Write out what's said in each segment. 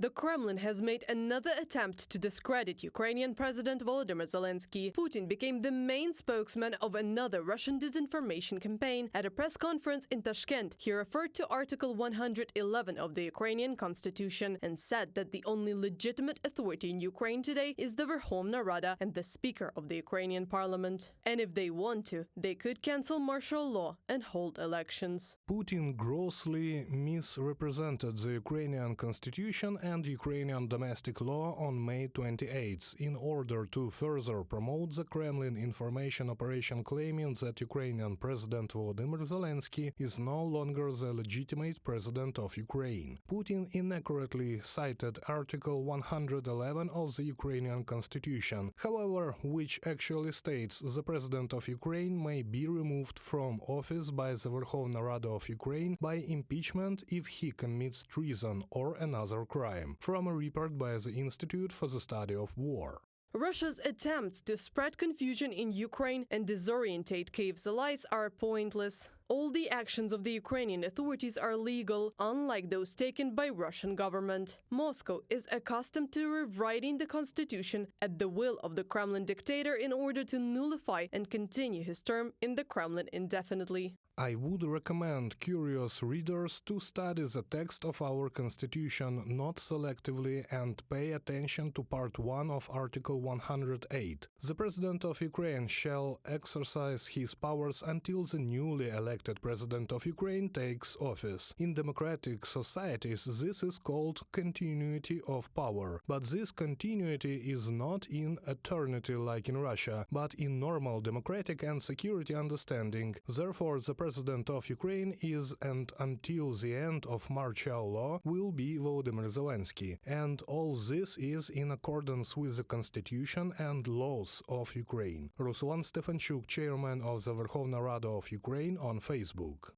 The Kremlin has made another attempt to discredit Ukrainian President Volodymyr Zelenskyy. Putin became the main spokesman of another Russian disinformation campaign. At a press conference in Tashkent, he referred to Article 111 of the Ukrainian Constitution and said that the only legitimate authority in Ukraine today is the Verkhovna Rada and the Speaker of the Ukrainian Parliament. And if they want to, they could cancel martial law and hold elections. Putin grossly misrepresented the Ukrainian Constitution and Ukrainian domestic law on May 28 in order to further promote the Kremlin information operation claiming that Ukrainian President Volodymyr Zelenskyy is no longer the legitimate president of Ukraine. Putin inaccurately cited Article 111 of the Ukrainian Constitution, however, which actually states the president of Ukraine may be removed from office by the Verkhovna Rada of Ukraine by impeachment if he commits treason or another crime, from a report by the Institute for the Study of War. Russia's attempts to spread confusion in Ukraine and disorientate Kyiv's allies are pointless. All the actions of the Ukrainian authorities are legal, unlike those taken by Russian government. Moscow is accustomed to rewriting the constitution at the will of the Kremlin dictator in order to nullify and continue his term in the Kremlin indefinitely. I would recommend curious readers to study the text of our constitution not selectively and pay attention to Part 1 of Article 108. The President of Ukraine shall exercise his powers until the newly elected President of Ukraine takes office. In democratic societies, this is called continuity of power. But this continuity is not in eternity like in Russia, but in normal democratic and security understanding. Therefore, the President of Ukraine is, and until the end of martial law, will be Volodymyr Zelenskyy. And all this is in accordance with the Constitution and laws of Ukraine. Ruslan Stefanchuk, chairman of the Verkhovna Rada of Ukraine, on Facebook.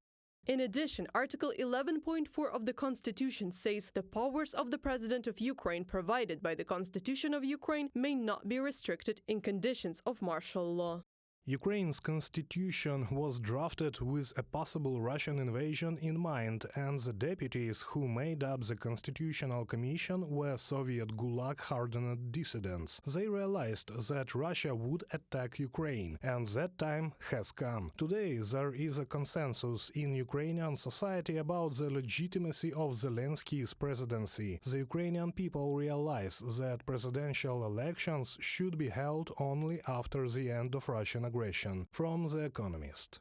In addition, Article 11.4 of the Constitution says the powers of the President of Ukraine provided by the Constitution of Ukraine may not be restricted in conditions of martial law. Ukraine's constitution was drafted with a possible Russian invasion in mind, and the deputies who made up the Constitutional Commission were Soviet Gulag-hardened dissidents. They realized that Russia would attack Ukraine, and that time has come. Today there is a consensus in Ukrainian society about the legitimacy of Zelenskyy's presidency. The Ukrainian people realize that presidential elections should be held only after the end of Russian aggression. From The Economist.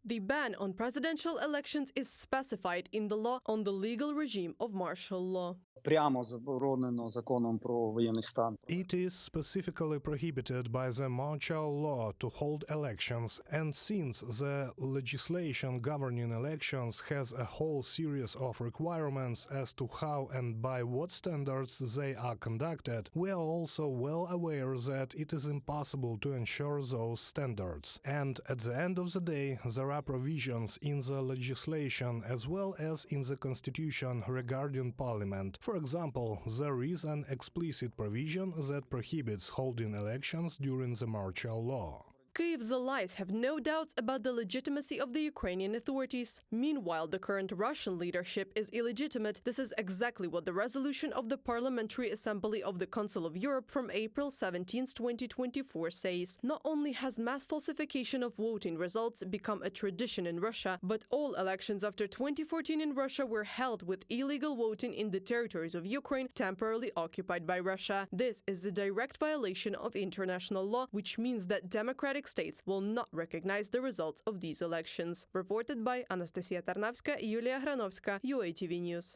The ban on presidential elections is specified in the law on the legal regime of martial law. It is specifically prohibited by the martial law to hold elections, and since the legislation governing elections has a whole series of requirements as to how and by what standards they are conducted, we are also well aware that it is impossible to ensure those standards. And at the end of the day, there are provisions in the legislation as well as in the Constitution regarding Parliament. For example, there is an explicit provision that prohibits holding elections during the martial law. Kyiv's allies have no doubts about the legitimacy of the Ukrainian authorities. Meanwhile, the current Russian leadership is illegitimate. This is exactly what the resolution of the Parliamentary Assembly of the Council of Europe from April 17, 2024 says. Not only has mass falsification of voting results become a tradition in Russia, but all elections after 2014 in Russia were held with illegal voting in the territories of Ukraine temporarily occupied by Russia. This is a direct violation of international law, which means that democratic states will not recognize the results of these elections. Reported by Anastasia Tarnavska, Yulia Granovska, UATV News.